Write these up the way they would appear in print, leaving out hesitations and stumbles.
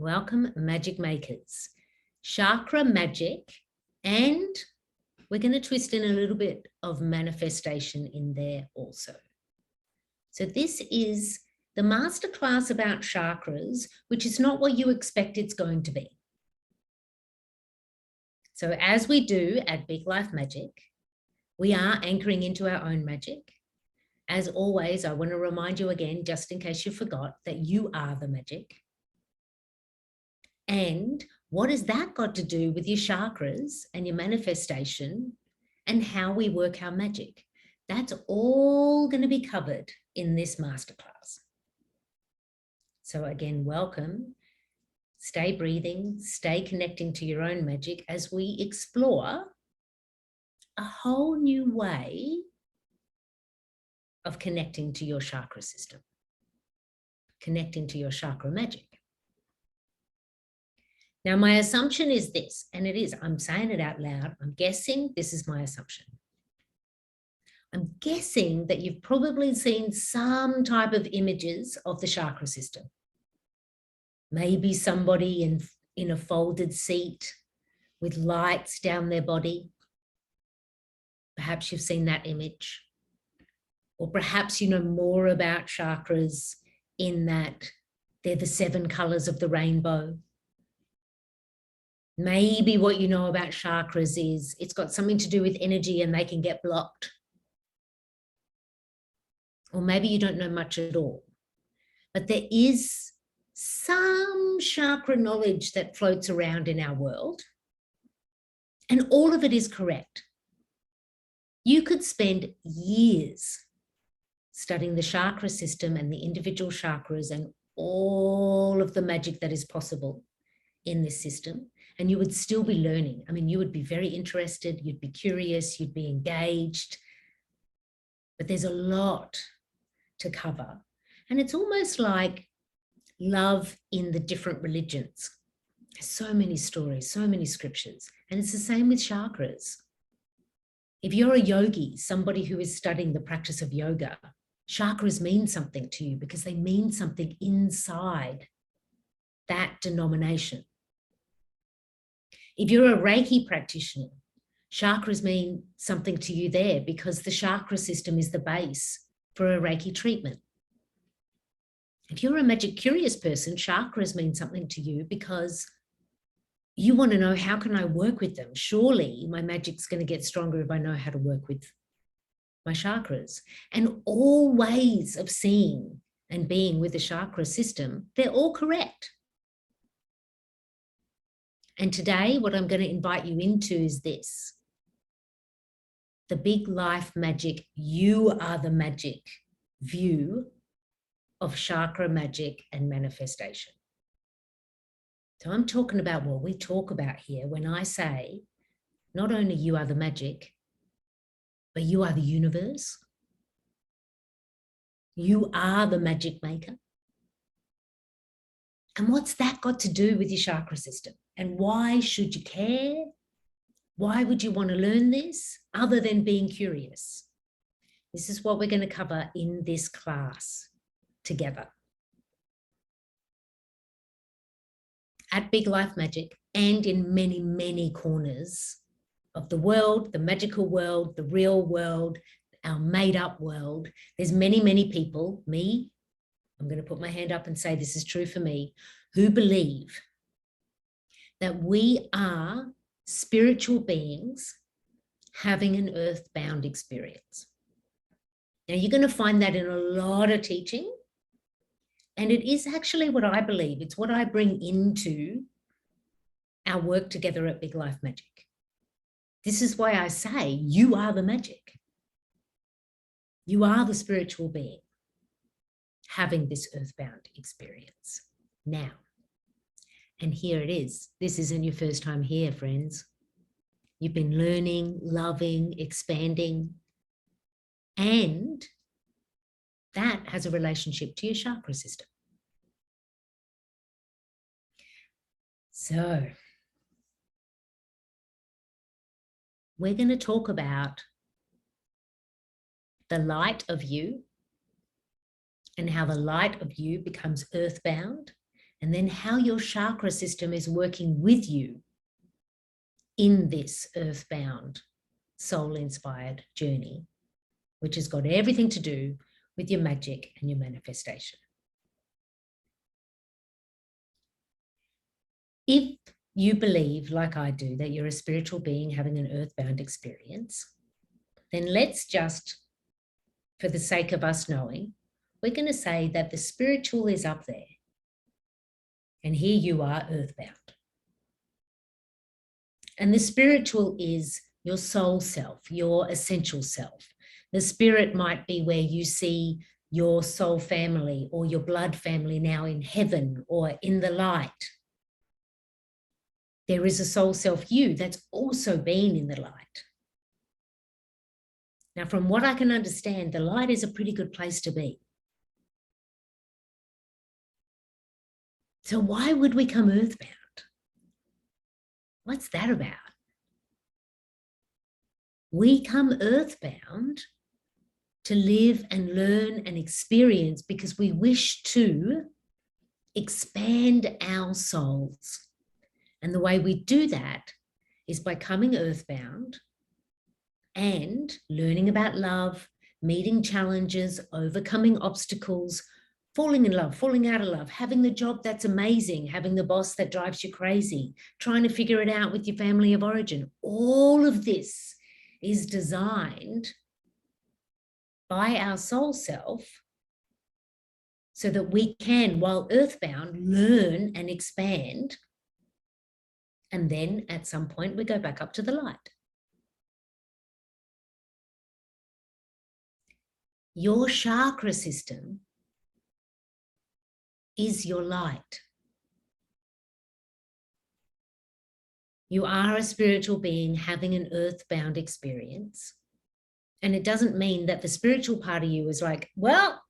Welcome, magic makers. Chakra magic, and we're going to twist in a little bit of manifestation in there also. So this is the masterclass about chakras, which is not what you expect it's going to be. So as we do at Big Life Magic, we are anchoring into our own magic. As always, I want to remind you again, just in case you forgot, that you are the magic. And what has that got to do with your chakras and your manifestation and how we work our magic? That's all going to be covered in this masterclass. So again, welcome. Stay breathing, stay connecting to your own magic as we explore a whole new way of connecting to your chakra system, connecting to your chakra magic. Now, my assumption is this, and it is, I'm saying it out loud, I'm guessing this is my assumption. I'm guessing that you've probably seen some type of images of the chakra system. Maybe somebody in a folded seat with lights down their body. Perhaps you've seen that image. Or perhaps you know more about chakras in that they're the 7 colors of the rainbow. Maybe what you know about chakras is it's got something to do with energy and they can get blocked. Or maybe you don't know much at all. But there is some chakra knowledge that floats around in our world. And all of it is correct. You could spend years studying the chakra system and the individual chakras and all of the magic that is possible in this system. And you would still be learning. I mean, you would be very interested, you'd be curious, you'd be engaged. But there's a lot to cover. And it's almost like love in the different religions. There's so many stories, so many scriptures. And it's the same with chakras. If you're a yogi, somebody who is studying the practice of yoga, chakras mean something to you because they mean something inside that denomination. If you're a Reiki practitioner, chakras mean something to you there because the chakra system is the base for a Reiki treatment. If you're a magic curious person, chakras mean something to you because you want to know, how can I work with them? Surely my magic's going to get stronger if I know how to work with my chakras. And all ways of seeing and being with the chakra system, they're all correct. And today, what I'm going to invite you into is this. The Big Life Magic, you are the magic view of chakra magic and manifestation. So I'm talking about what we talk about here when I say, not only you are the magic, but you are the universe. You are the magic maker. And what's that got to do with your chakra system? And why should you care? Why would you want to learn this other than being curious? This is what we're going to cover in this class together. At Big Life Magic and in many, many corners of the world, the magical world, the real world, our made-up world, there's many, many people, me, I'm going to put my hand up and say this is true for me, who believe that we are spiritual beings having an earthbound experience. Now, you're going to find that in a lot of teaching. And it is actually what I believe. It's what I bring into our work together at Big Life Magic. This is why I say you are the magic. You are the spiritual being having this earthbound experience now. And here it is. This isn't your first time here, friends. You've been learning, loving, expanding, and that has a relationship to your chakra system. So we're going to talk about the light of you and how the light of you becomes earthbound and then how your chakra system is working with you in this earthbound, soul-inspired journey, which has got everything to do with your magic and your manifestation. If you believe, like I do, that you're a spiritual being having an earthbound experience, then let's just, for the sake of us knowing, we're going to say that the spiritual is up there. And here you are, earthbound. And the spiritual is your soul self, your essential self. The spirit might be where you see your soul family or your blood family now in heaven or in the light. There is a soul self you that's also been in the light. Now, from what I can understand, the light is a pretty good place to be. So why would we come earthbound? What's that about? We come earthbound to live and learn and experience because we wish to expand our souls. And the way we do that is by coming earthbound and learning about love, meeting challenges, overcoming obstacles, falling in love, falling out of love, having the job that's amazing, having the boss that drives you crazy, trying to figure it out with your family of origin. All of this is designed by our soul self so that we can, while earthbound, learn and expand. And then at some point, we go back up to the light. Your chakra system is your light. You are a spiritual being having an earthbound experience. And it doesn't mean that the spiritual part of you is like, well,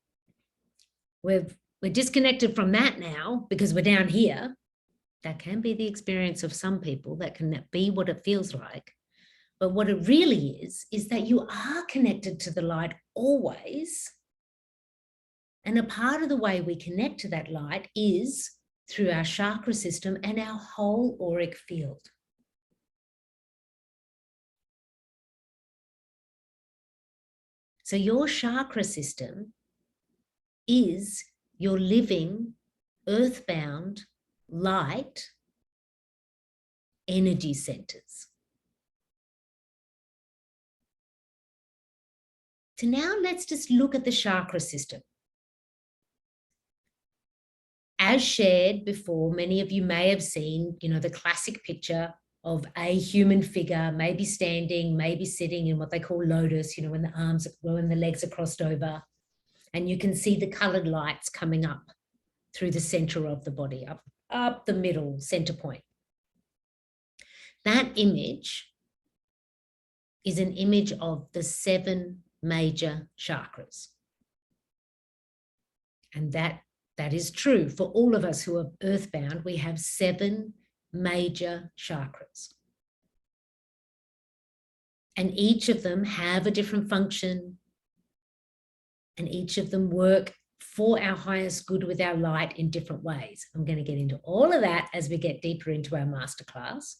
we're disconnected from that now because we're down here. That can be the experience of some people. That can be what it feels like. But what it really is that you are connected to the light always. And a part of the way we connect to that light is through our chakra system and our whole auric field. So your chakra system is your living, earthbound, light energy centers. So now let's just look at the chakra system. As shared before, many of you may have seen, the classic picture of a human figure, maybe standing, maybe sitting in what they call lotus, when the legs are crossed over, and you can see the colored lights coming up through the center of the body, up the middle, center point. That image is an image of the 7 major chakras. And that is true for all of us who are earthbound. We have 7 major chakras. And each of them have a different function. And each of them work for our highest good with our light in different ways. I'm going to get into all of that as we get deeper into our masterclass.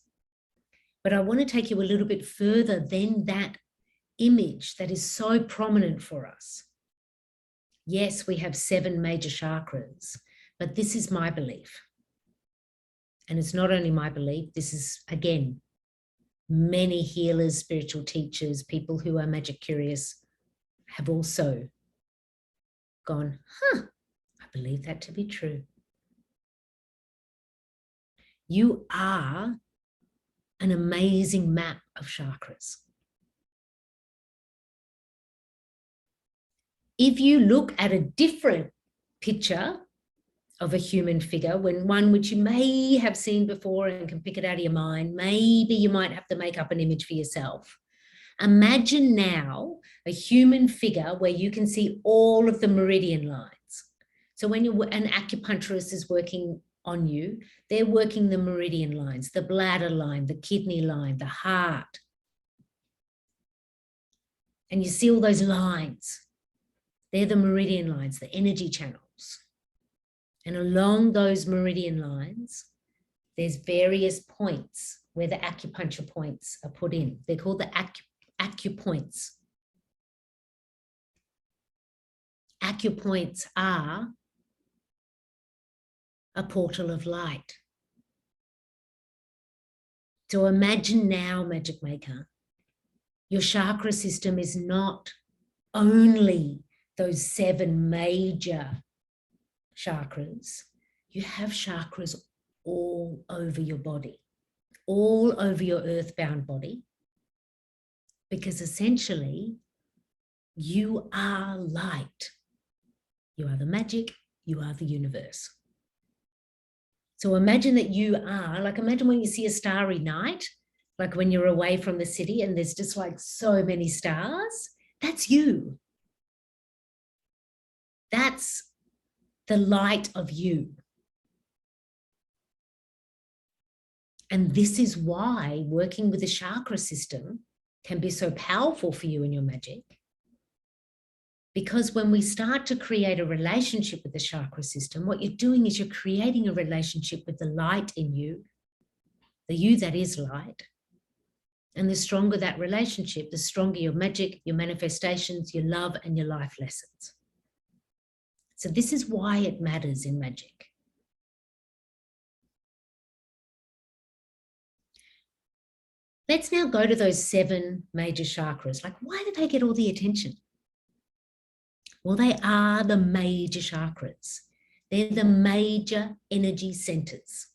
But I want to take you a little bit further than that image that is so prominent for us. Yes, we have 7 major chakras, but this is my belief. And it's not only my belief, this is, again, many healers, spiritual teachers, people who are magic curious have also gone, I believe that to be true. You are an amazing map of chakras. If you look at a different picture of a human figure, one which you may have seen before and can pick it out of your mind, maybe you might have to make up an image for yourself. Imagine now a human figure where you can see all of the meridian lines. So when an acupuncturist is working on you, they're working the meridian lines, the bladder line, the kidney line, the heart. And you see all those lines. They're the meridian lines, the energy channels. And along those meridian lines, there's various points where the acupuncture points are put in. They're called the acupoints. Acupoints are a portal of light. So imagine now, Magic Maker, your chakra system is not only those 7 major chakras. You have chakras all over your body, all over your earthbound body, because essentially you are light. You are the magic, you are the universe. So imagine that you are, like imagine when you see a starry night, like when you're away from the city and there's just like so many stars, that's you. That's the light of you. And this is why working with the chakra system can be so powerful for you in your magic. Because when we start to create a relationship with the chakra system, what you're doing is you're creating a relationship with the light in you, the you that is light. And the stronger that relationship, the stronger your magic, your manifestations, your love, and your life lessons. So this is why it matters in magic. Let's now go to those 7 major chakras. Like, why do they get all the attention? Well, they are the major chakras. They're the major energy centers.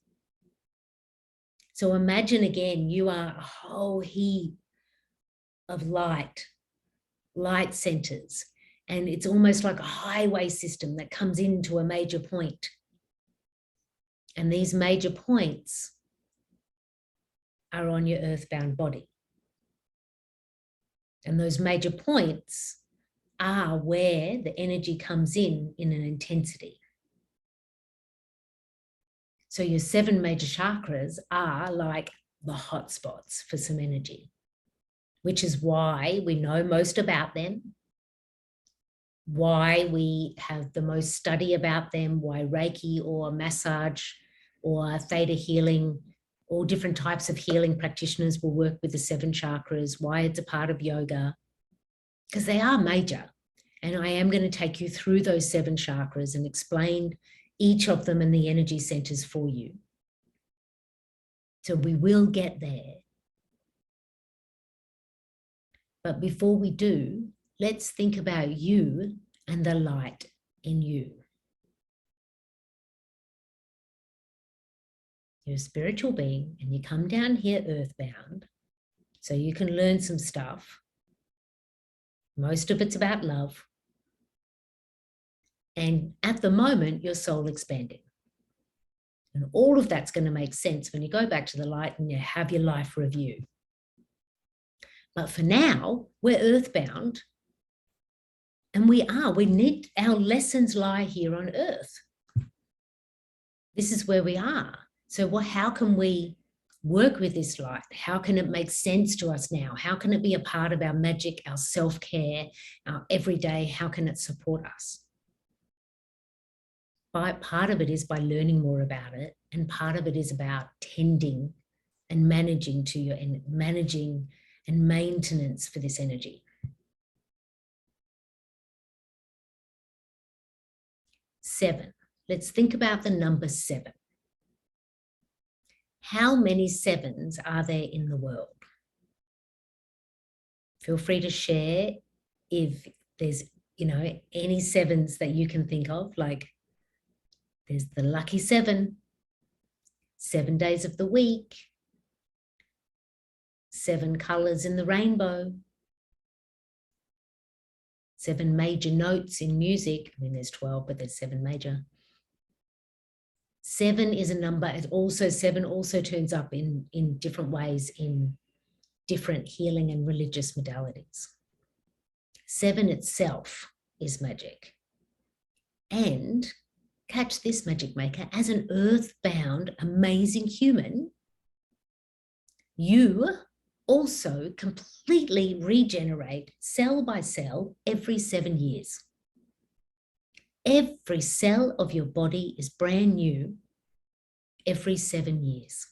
So imagine again, you are a whole heap of light centers. And it's almost like a highway system that comes into a major point. And these major points are on your earthbound body. And those major points are where the energy comes in an intensity. So your 7 major chakras are like the hotspots for some energy, which is why we know most about them, why we have the most study about them, why Reiki or massage or theta healing, all different types of healing practitioners will work with the 7 chakras, why it's a part of yoga, because they are major. And I am going to take you through those 7 chakras and explain each of them and the energy centers for you. So we will get there. But before we do, let's think about you and the light in you. You're a spiritual being and you come down here earthbound so you can learn some stuff. Most of it's about love. And at the moment, you're soul expanding. And all of that's going to make sense when you go back to the light and you have your life review. But for now, we're earthbound. And we need, our lessons lie here on earth. This is where we are. So how can we work with this light? How can it make sense to us now? How can it be a part of our magic, our self-care, our everyday? How can it support us? Part of it is by learning more about it, and part of it is about tending and managing and maintenance for this energy. 7. Let's think about the number 7. How many 7s are there in the world? Feel free to share if there's, any 7s that you can think of, like there's the lucky 7, 7 days of the week, 7 colors in the rainbow, 7 major notes in music. I mean, there's 12, but there's 7 major. 7 is a number. 7 also turns up in different ways in different healing and religious modalities. 7 itself is magic. And catch this, Magic Maker, as an earthbound, amazing human, you also completely regenerate cell by cell every 7 years. every cell of your body is brand new every 7 years.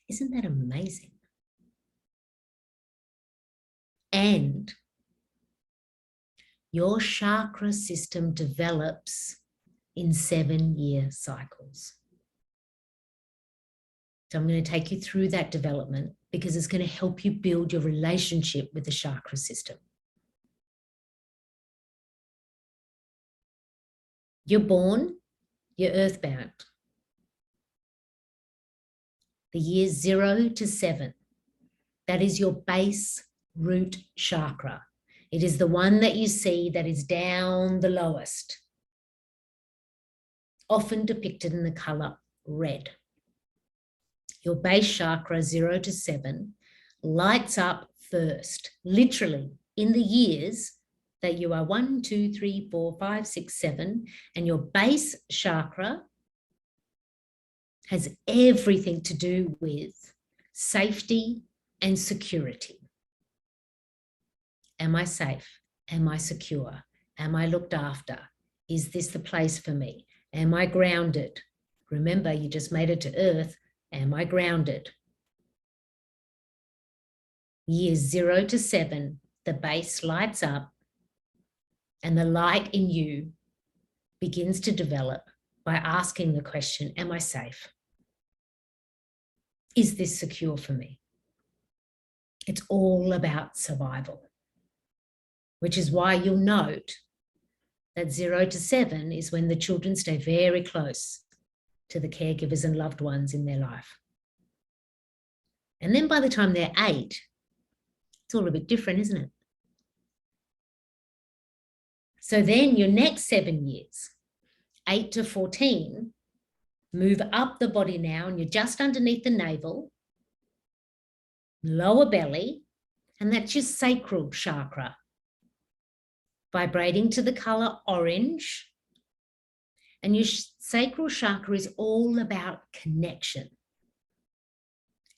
Isn't that amazing? And your chakra system develops in 7-year cycles. So I'm going to take you through that development because it's going to help you build your relationship with the chakra system. You're born, you're earthbound. The years 0 to 7, that is your base root chakra. It is the one that you see that is down the lowest, often depicted in the color red. Your base chakra, 0 to 7, lights up first, literally in the years that you are 1, 2, 3, 4, 5, 6, 7, and your base chakra has everything to do with safety and security. Am I safe? Am I secure? Am I looked after? Is this the place for me? Am I grounded? Remember, you just made it to Earth. Am I grounded? Years 0 to 7, the base lights up and the light in you begins to develop by asking the question, am I safe? Is this secure for me? It's all about survival, which is why you'll note that 0 to 7 is when the children stay very close to the caregivers and loved ones in their life. And then by the time they're 8, it's all a bit different, isn't it? So then your next 7 years, 8 to 14, move up the body now, and you're just underneath the navel, lower belly, and that's your sacral chakra, vibrating to the color orange. And your sacral chakra is all about connection.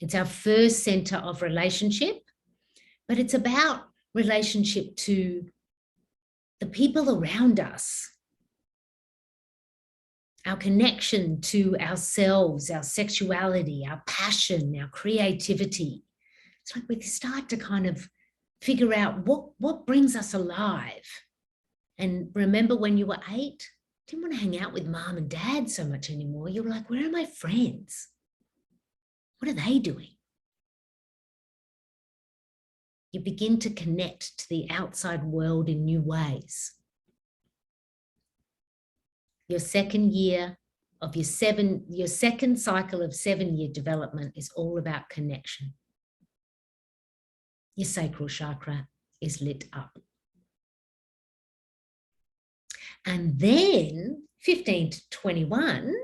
It's our first center of relationship, but it's about relationship to the people around us, our connection to ourselves, our sexuality, our passion, our creativity. It's like we start to kind of figure out what brings us alive. And remember when you were 8, didn't want to hang out with mom and dad so much anymore. You were like, where are my friends? What are they doing? You begin to connect to the outside world in new ways. Your second year of your second cycle of 7-year development is all about connection. Your sacral chakra is lit up. And then 15 to 21,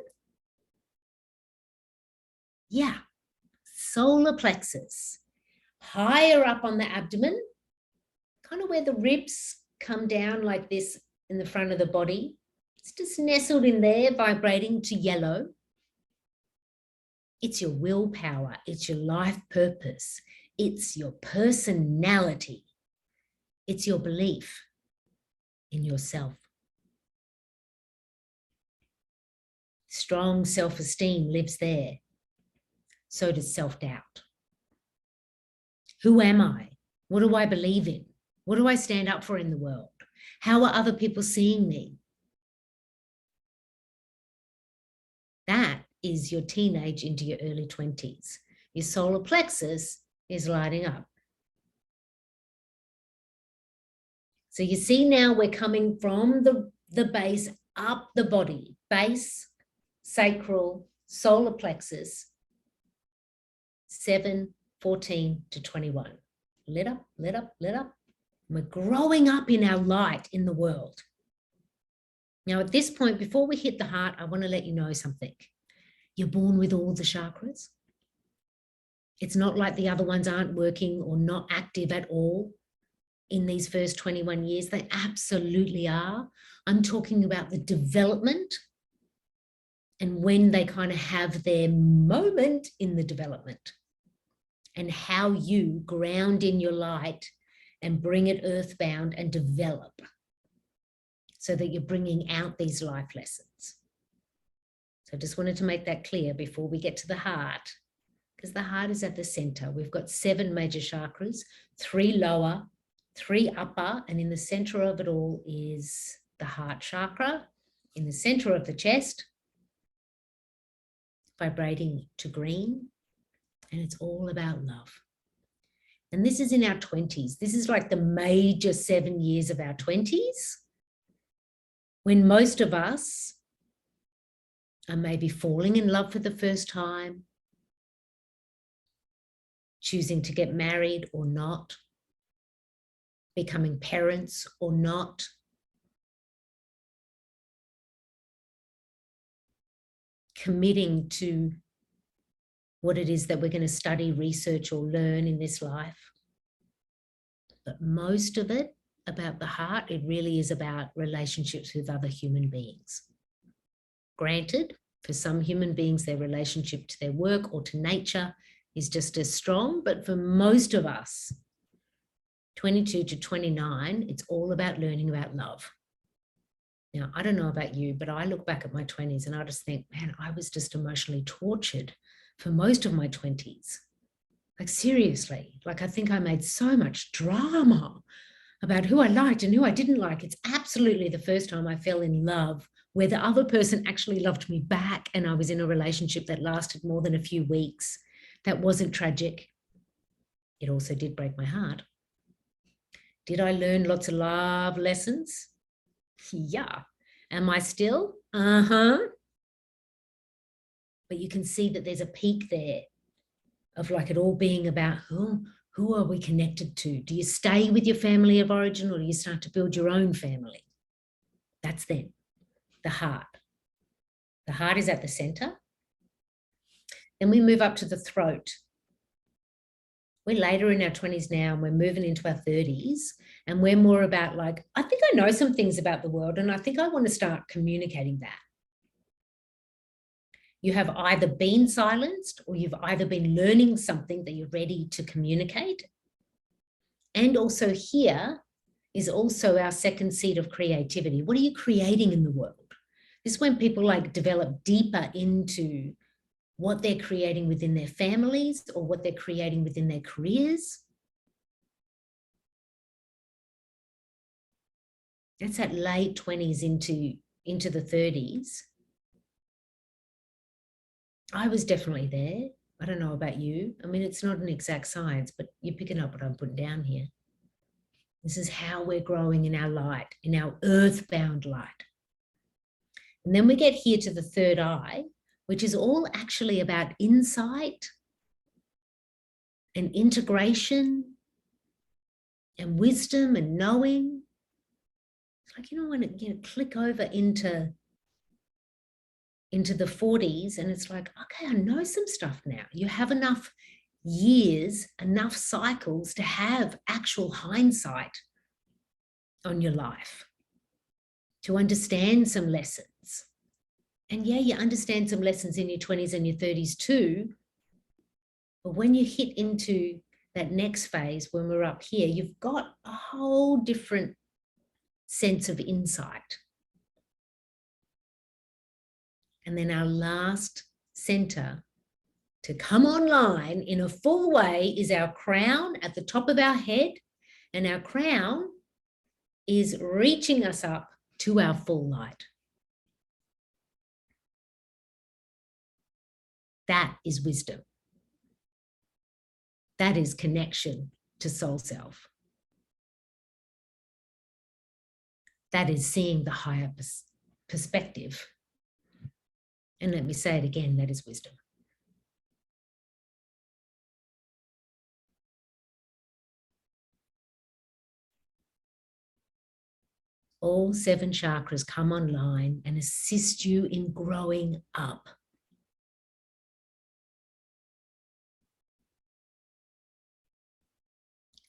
solar plexus, higher up on the abdomen, kind of where the ribs come down like this in the front of the body. It's just nestled in there, vibrating to yellow. It's your willpower. It's your life purpose. It's your personality. It's your belief in yourself. Strong self-esteem lives there. So does self-doubt. Who am I? What do I believe in? What do I stand up for in the world? How are other people seeing me? That is your teenage into your early 20s. Your solar plexus is lighting up. So you see now we're coming from the base up the body, base, sacral, solar plexus, 7, 14 to 21. Lit up, lit up, lit up. We're growing up in our light in the world. Now, at this point, before we hit the heart, I want to let you know something. You're born with all the chakras. It's not like the other ones aren't working or not active at all in these first 21 years. They absolutely are. I'm talking about the development and when they kind of have their moment in the development and how you ground in your light and bring it earthbound and develop. so that you're bringing out these life lessons. So I just wanted to make that clear before we get to the heart, because the heart is at the center. We've got 7 major chakras, 3 lower, 3 upper, and in the center of it all is the heart chakra, in the center of the chest, vibrating to green, and it's all about love. And this is in our 20s. This is like the major 7 years of our 20s, when most of us are maybe falling in love for the first time, choosing to get married or not, becoming parents or not, committing to what it is that we're going to study, research, or learn in this life. But most of it about the heart, it really is about relationships with other human beings. Granted, for some human beings, their relationship to their work or to nature is just as strong, but for most of us, 22 to 29, it's all about learning about love. Now, I don't know about you, but I look back at my 20s and I just think, man, I was just emotionally tortured for most of my 20s. Like, seriously, like, I think I made so much drama about who I liked and who I didn't like. It's absolutely the first time I fell in love where the other person actually loved me back, and I was in a relationship that lasted more than a few weeks. That wasn't tragic. It also did break my heart. Did I learn lots of love lessons? Yeah. Am I still? Uh-huh. But you can see that there's a peak there of like it all being about who are we connected to? Do you stay with your family of origin, or do you start to build your own family? That's then the heart. The heart is at the center. Then we move up to the throat. We're later in our 20s now, and we're moving into our 30s, and we're more about like, I think I know some things about the world, and I think I want to start communicating that. You have either been silenced, or you've either been learning something that you're ready to communicate. And also here is also our second seed of creativity. What are you creating in the world? This is when people like develop deeper into what they're creating within their families or what they're creating within their careers. That's that late 20s into the 30s. I was definitely there. I don't know about you. I mean, it's not an exact science, but you're picking up what I'm putting down here. This is how we're growing in our light, in our earthbound light. And then we get here to the third eye, which is all actually about insight and integration and wisdom and knowing. It's like, when it, click over into the 40s, and it's like, okay, I know some stuff now. You have enough years, enough cycles to have actual hindsight on your life, to understand some lessons. And yeah, you understand some lessons in your 20s and your 30s too. But when you hit into that next phase, when we're up here, you've got a whole different sense of insight. And then our last center to come online in a full way is our crown at the top of our head. And our crown is reaching us up to our full light. That is wisdom. That is connection to soul self. That is seeing the higher perspective. And let me say it again, that is wisdom. All 7 chakras come online and assist you in growing up.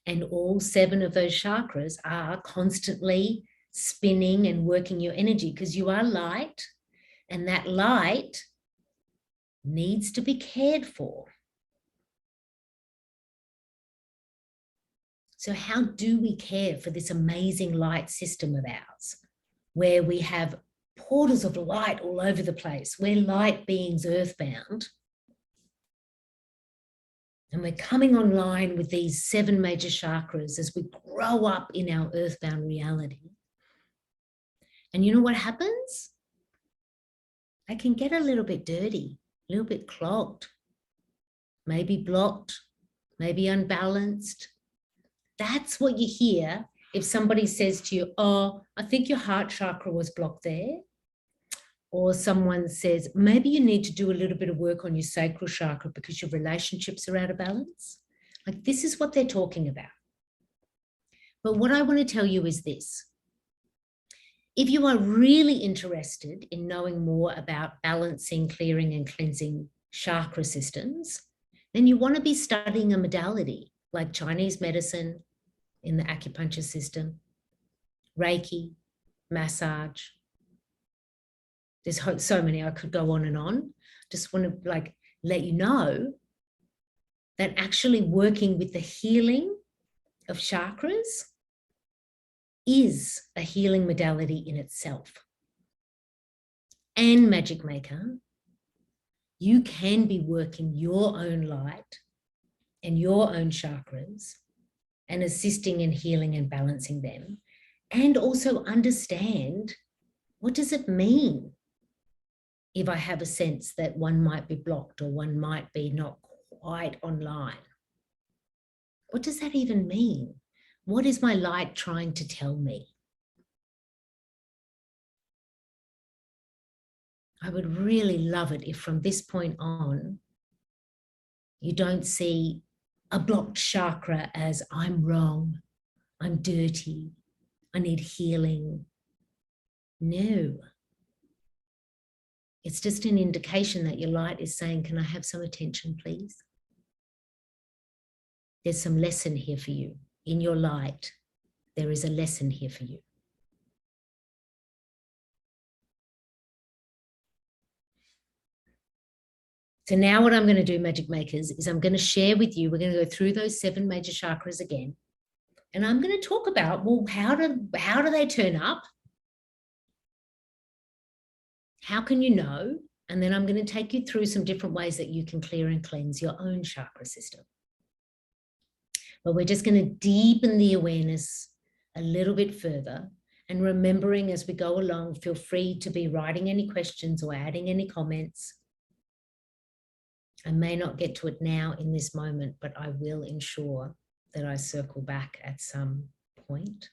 And all 7 of those chakras are constantly spinning and working your energy, because you are light, and that light needs to be cared for. So how do we care for this amazing light system of ours? where we have portals of light all over the place. We're light beings, earthbound. And we're coming online with these 7 major chakras as we grow up in our earthbound reality. And you know what happens? They can get a little bit dirty, a little bit clogged, maybe blocked, maybe unbalanced. That's what you hear if somebody says to you, oh, I think your heart chakra was blocked there. Or someone says, maybe you need to do a little bit of work on your sacral chakra because your relationships are out of balance. Like, this is what they're talking about. But what I want to tell you is this. If you are really interested in knowing more about balancing, clearing, and cleansing chakra systems, then you want to be studying a modality like Chinese medicine in the acupuncture system, Reiki, massage. There's so many, I could go on and on. Just want to let you know that actually working with the healing of chakras is a healing modality in itself. And Magic Maker, you can be working your own light and your own chakras and assisting in healing and balancing them, and also understand, what does it mean if I have a sense that one might be blocked or one might be not quite online? What does that even mean? What is my light trying to tell me? I would really love it if from this point on, you don't see a blocked chakra as I'm wrong, I'm dirty, I need healing. No. It's just an indication that your light is saying, can I have some attention, please? There's some lesson here for you. In your light, there is a lesson here for you. So now what I'm going to do, Magic Makers, is I'm going to share with you, we're going to go through those 7 major chakras again. And I'm going to talk about, well, how do they turn up? How can you know? And then I'm going to take you through some different ways that you can clear and cleanse your own chakra system. But we're just going to deepen the awareness a little bit further. And remembering as we go along, feel free to be writing any questions or adding any comments. I may not get to it now in this moment, but I will ensure that I circle back at some point.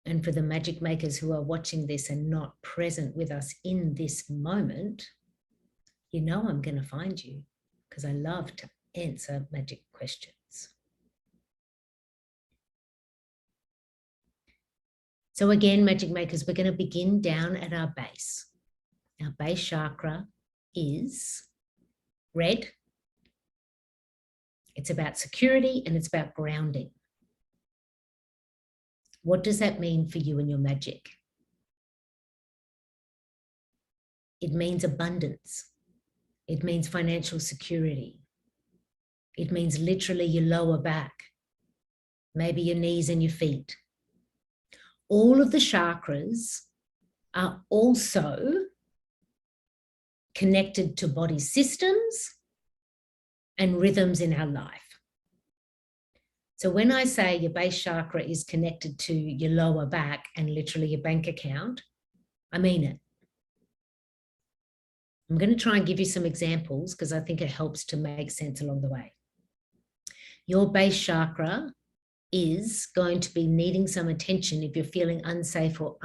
And for the Magic Makers who are watching this and not present with us in this moment, you know I'm going to find you, because I love to answer magic questions. So again, Magic Makers, we're going to begin down at our base. Our base chakra is red. It's about security and it's about grounding. What does that mean for you and your magic? It means abundance. It means financial security. It means literally your lower back, maybe your knees and your feet. All of the chakras are also connected to body systems and rhythms in our life. So when I say your base chakra is connected to your lower back and literally your bank account, I mean it. I'm going to try and give you some examples because I think it helps to make sense along the way. Your base chakra is going to be needing some attention if you're feeling unsafe or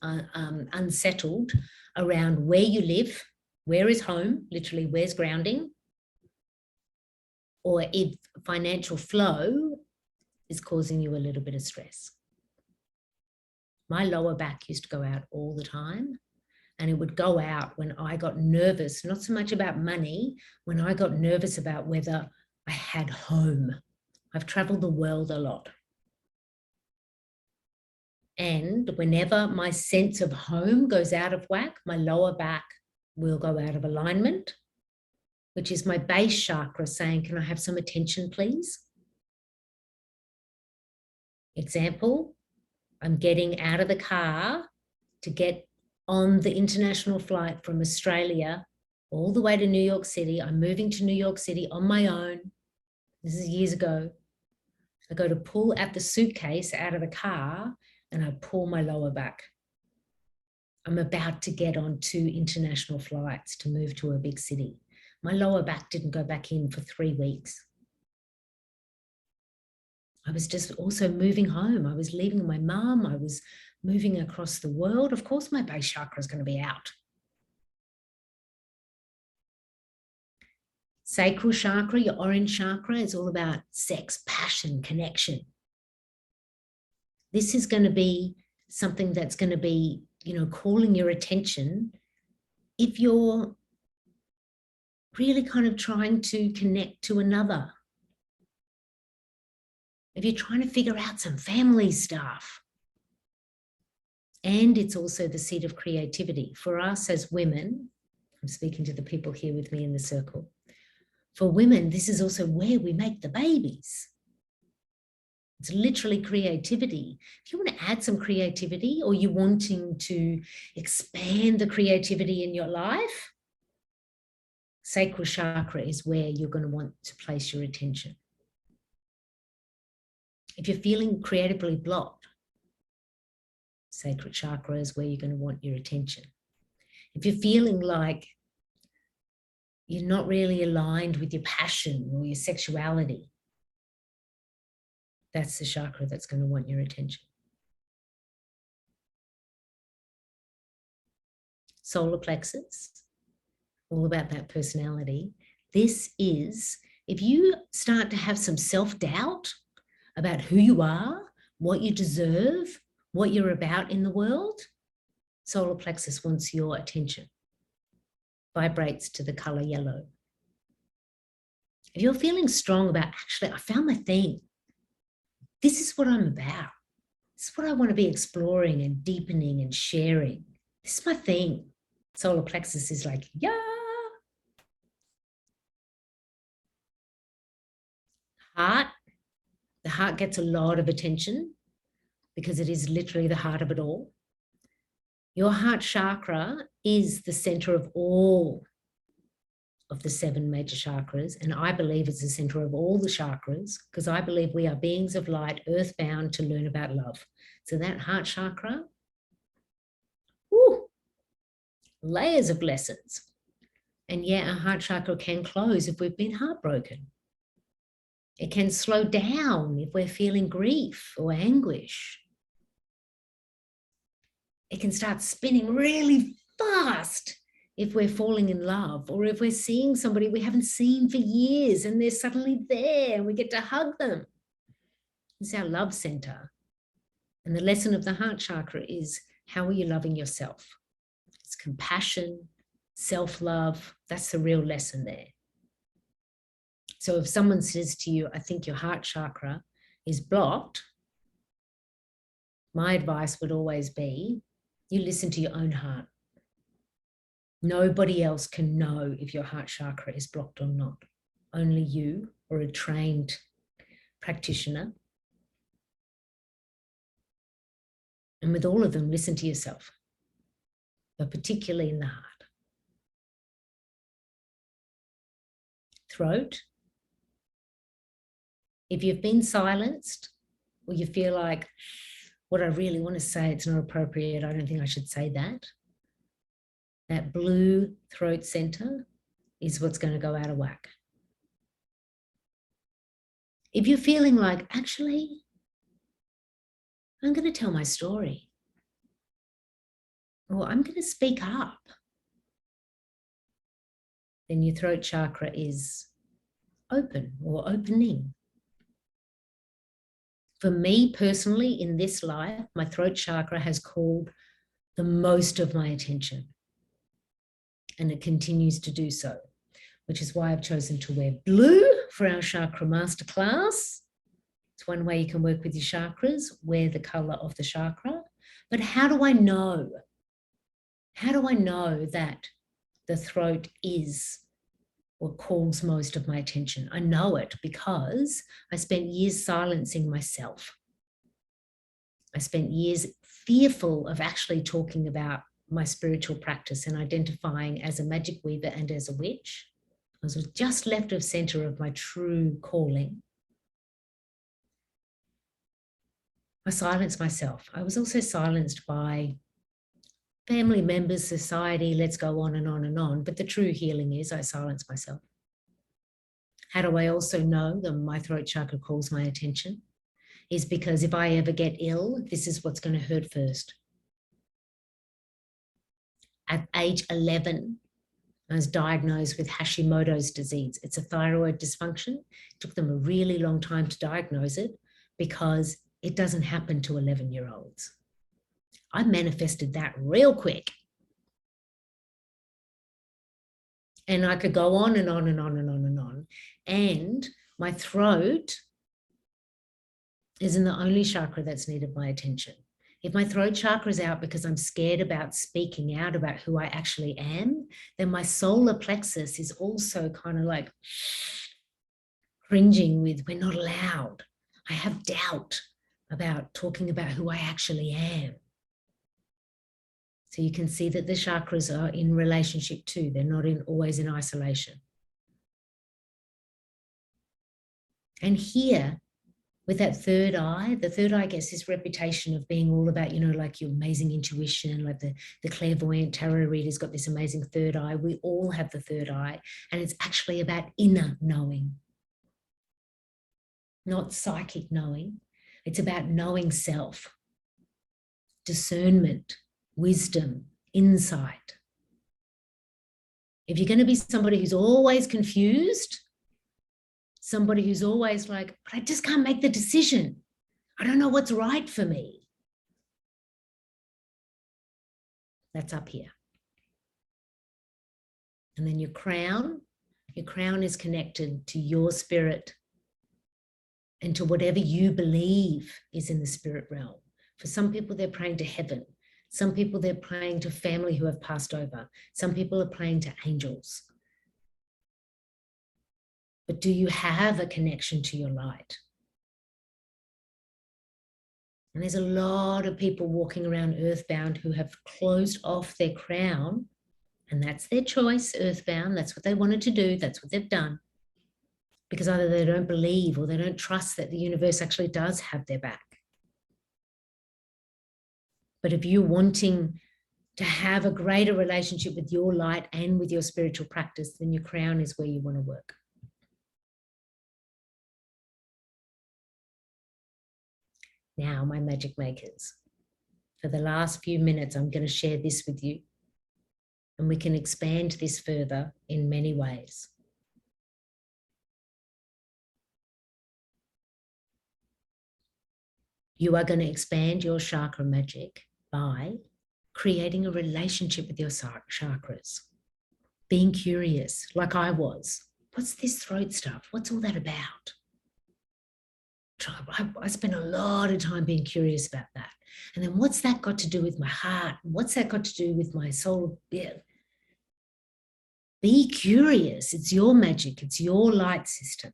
unsettled around where you live, where is home, literally where's grounding, or if financial flow is causing you a little bit of stress. My lower back used to go out all the time, and it would go out when I got nervous, not so much about money, when I got nervous about whether I had home. I've traveled the world a lot. And whenever my sense of home goes out of whack, my lower back will go out of alignment, which is my base chakra saying, can I have some attention, please? Example, I'm getting out of the car to get on the international flight from Australia all the way to New York City. I'm moving to New York City on my own. This is years ago. I go to pull out the suitcase out of the car and I pull my lower back. I'm about to get on 2 international flights to move to a big city. My lower back didn't go back in for 3 weeks. I was just also moving home. I was leaving my mum. I was moving across the world. Of course, my base chakra is going to be out. Sacral chakra, your orange chakra, is all about sex, passion, connection. This is going to be something that's going to be, calling your attention if you're really kind of trying to connect to another. If you're trying to figure out some family stuff. And it's also the seat of creativity. For us as women, I'm speaking to the people here with me in the circle. For women, this is also where we make the babies. It's literally creativity. If you want to add some creativity or you're wanting to expand the creativity in your life, sacral chakra is where you're going to want to place your attention. If you're feeling creatively blocked, sacral chakra is where you're going to want your attention. If you're feeling like you're not really aligned with your passion or your sexuality, that's the chakra that's going to want your attention. Solar plexus, all about that personality. This is, if you start to have some self-doubt about who you are, what you deserve, what you're about in the world, solar plexus wants your attention. Vibrates to the color yellow. If you're feeling strong about, actually, I found my thing. This is what I'm about. This is what I want to be exploring and deepening and sharing. This is my thing. Solar plexus is like, yeah. Heart. The heart gets a lot of attention because it is literally the heart of it all. Your heart chakra is the center of all of the 7 major chakras. And I believe it's the center of all the chakras because I believe we are beings of light, earthbound to learn about love. So that heart chakra, whoo, layers of lessons. And yeah, our heart chakra can close if we've been heartbroken. It can slow down if we're feeling grief or anguish. It can start spinning really fast if we're falling in love or if we're seeing somebody we haven't seen for years and they're suddenly there and we get to hug them. It's our love center. And the lesson of the heart chakra is, how are you loving yourself? It's compassion, self-love. That's the real lesson there. So if someone says to you, I think your heart chakra is blocked, my advice would always be, you listen to your own heart. Nobody else can know if your heart chakra is blocked or not. Only you or a trained practitioner. And with all of them, listen to yourself, but particularly in the heart. Throat. If you've been silenced or you feel like, what I really want to say, it's not appropriate, I don't think I should say that. That blue throat center is what's going to go out of whack. If you're feeling like, actually, I'm going to tell my story, or I'm going to speak up, then your throat chakra is open or opening. For me personally, in this life, my throat chakra has called the most of my attention. And it continues to do so, which is why I've chosen to wear blue for our Chakra Masterclass. It's one way you can work with your chakras, wear the color of the chakra. But how do I know? How do I know that the throat is what calls most of my attention? I know it because I spent years silencing myself. I spent years fearful of actually talking about my spiritual practice and identifying as a magic weaver and as a witch. I was just left of center of my true calling. I silenced myself. I was also silenced by family members, society, let's go on and on and on. But the true healing is I silence myself. How do I also know that my throat chakra calls my attention? Is because if I ever get ill, this is what's going to hurt first. At age 11, I was diagnosed with Hashimoto's disease. It's a thyroid dysfunction. It took them a really long time to diagnose it because it doesn't happen to 11-year-olds. I manifested that real quick. And I could go on and on and on and on and on. And my throat isn't the only chakra that's needed my attention. If my throat chakra is out because I'm scared about speaking out about who I actually am, then my solar plexus is also kind of like cringing with, we're not allowed. I have doubt about talking about who I actually am. So you can see that the chakras are in relationship too. They're not always in isolation. And here, with that third eye, the third eye gets this reputation of being all about, like your amazing intuition, like the clairvoyant tarot reader's got this amazing third eye. We all have the third eye, and it's actually about inner knowing, not psychic knowing. It's about knowing self, discernment, wisdom, insight. If you're going to be somebody who's always confused, somebody who's always like, but I just can't make the decision. I don't know what's right for me. That's up here. And then your crown is connected to your spirit and to whatever you believe is in the spirit realm. For some people, they're praying to heaven. Some people, they're praying to family who have passed over. Some people are praying to angels. But do you have a connection to your light? And there's a lot of people walking around earthbound who have closed off their crown, and that's their choice, earthbound. That's what they wanted to do. That's what they've done. Because either they don't believe or they don't trust that the universe actually does have their back. But if you're wanting to have a greater relationship with your light and with your spiritual practice, then your crown is where you want to work. Now, my magic makers, for the last few minutes, I'm going to share this with you, and we can expand this further in many ways. You are going to expand your chakra magic by creating a relationship with your chakras, being curious, like I was. What's this throat stuff? What's all that about? I spent a lot of time being curious about that. And then what's that got to do with my heart? What's that got to do with my soul? Yeah. Be curious. It's your magic. It's your light system.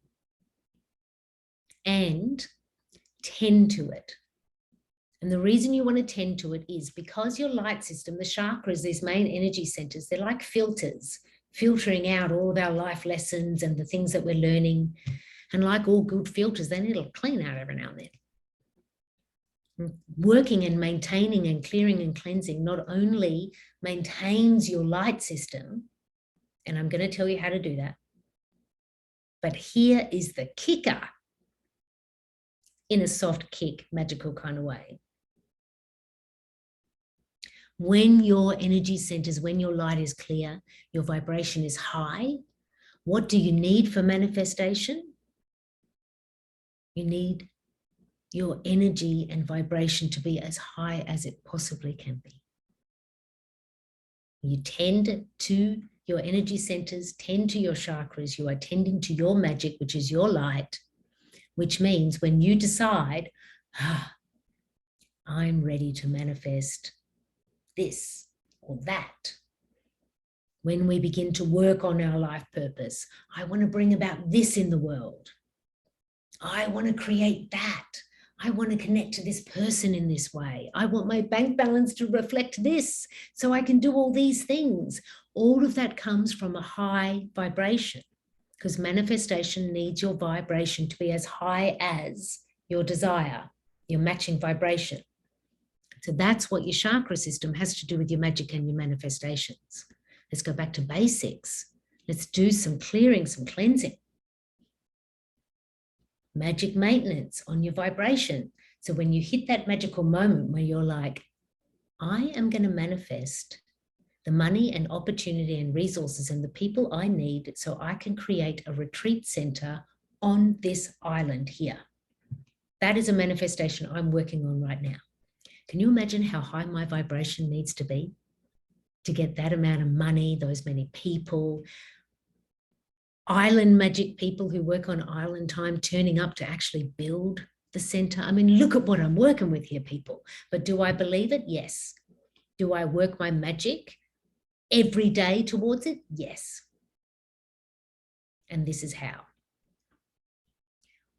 And tend to it. And the reason you want to tend to it is because your light system, the chakras, these main energy centers, they're like filters, filtering out all of our life lessons and the things that we're learning. And like all good filters, they need to clean out every now and then. Working and maintaining and clearing and cleansing not only maintains your light system, and I'm going to tell you how to do that, but here is the kicker in a soft kick, magical kind of way. When your energy centers, when your light is clear, your vibration is high, what do you need for manifestation? You need your energy and vibration to be as high as it possibly can be. You tend to your energy centers, tend to your chakras, you are tending to your magic, which is your light, which means when you decide, I'm ready to manifest this or that. When we begin to work on our life purpose, I want to bring about this in the world. I want to create that. I want to connect to this person in this way. I want my bank balance to reflect this so I can do all these things. All of that comes from a high vibration, because manifestation needs your vibration to be as high as your desire, your matching vibration. So that's what your chakra system has to do with your magic and your manifestations. Let's go back to basics. Let's do some clearing, some cleansing. Magic maintenance on your vibration. So when you hit that magical moment where you're like, I am going to manifest the money and opportunity and resources and the people I need so I can create a retreat center on this island here. That is a manifestation I'm working on right now. Can you imagine how high my vibration needs to be to get that amount of money, those many people, island magic people who work on island time turning up to actually build the center? I mean, look at what I'm working with here, people. But do I believe it? Yes. Do I work my magic every day towards it? Yes. And this is how.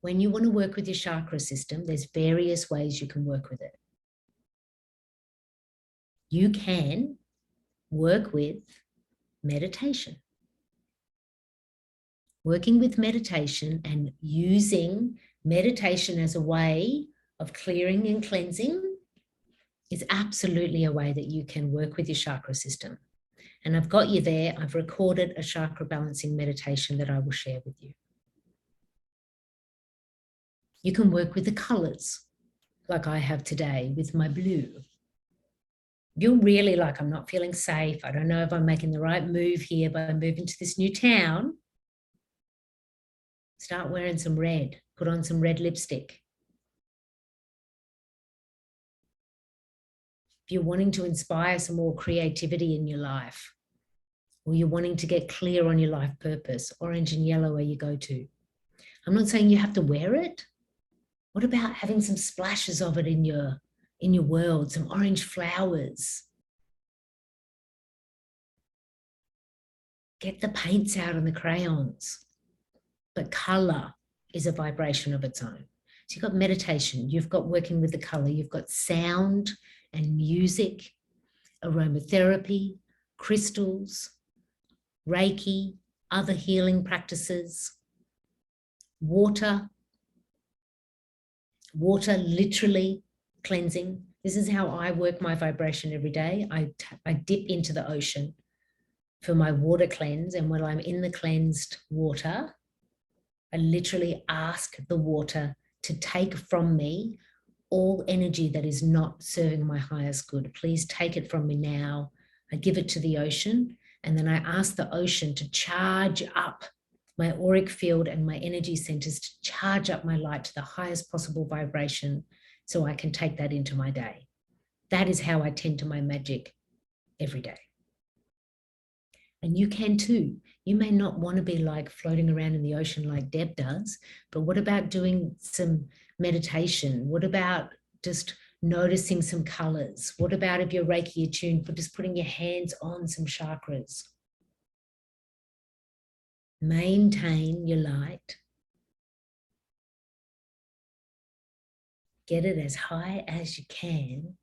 When you want to work with your chakra system, there's various ways you can work with it. You can work with meditation. Working with meditation and using meditation as a way of clearing and cleansing is absolutely a way that you can work with your chakra system. And I've got you there. I've recorded a chakra balancing meditation that I will share with you. You can work with the colors like I have today with my blue. You're really like, I'm not feeling safe. I don't know if I'm making the right move here, but I'm moving to this new town. Start wearing some red. Put on some red lipstick. If you're wanting to inspire some more creativity in your life, or you're wanting to get clear on your life purpose, orange and yellow where you go to. I'm not saying you have to wear it. What about having some splashes of it in your world, some orange flowers? Get the paints out and the crayons. But color is a vibration of its own. So you've got meditation, you've got working with the color, you've got sound and music, aromatherapy, crystals, Reiki, other healing practices, water literally cleansing. This is how I work my vibration every day. I dip into the ocean for my water cleanse. And when I'm in the cleansed water, I literally ask the water to take from me all energy that is not serving my highest good. Please take it from me now. I give it to the ocean. And then I ask the ocean to charge up my auric field and my energy centers, to charge up my light to the highest possible vibration so I can take that into my day. That is how I tend to my magic every day. And you can too. You may not want to be like floating around in the ocean like Deb does, but what about doing some meditation? What about just noticing some colors? What about if you're Reiki attuned, but just putting your hands on some chakras? Maintain your light. Get it as high as you can,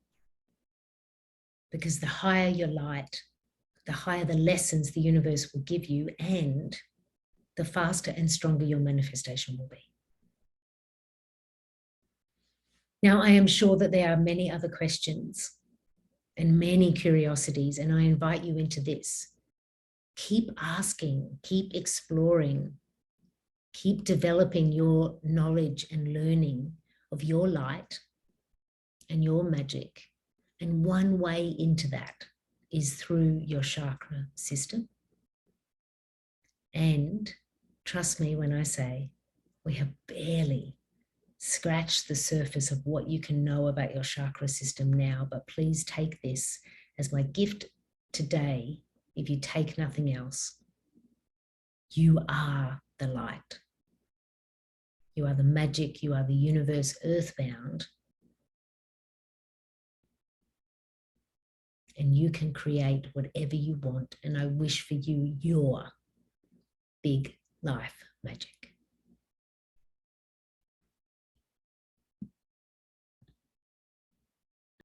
because the higher your light, the higher the lessons the universe will give you, and the faster and stronger your manifestation will be. Now, I am sure that there are many other questions and many curiosities, and I invite you into this. Keep asking, keep exploring, keep developing your knowledge and learning of your light and your magic. And one way into that is through your chakra system. And trust me when I say we have barely scratched the surface of what you can know about your chakra system now, but please take this as my gift today. If you take nothing else, you are the light. You are the magic. You are the universe earthbound. And you can create whatever you want. And I wish for you your big life magic.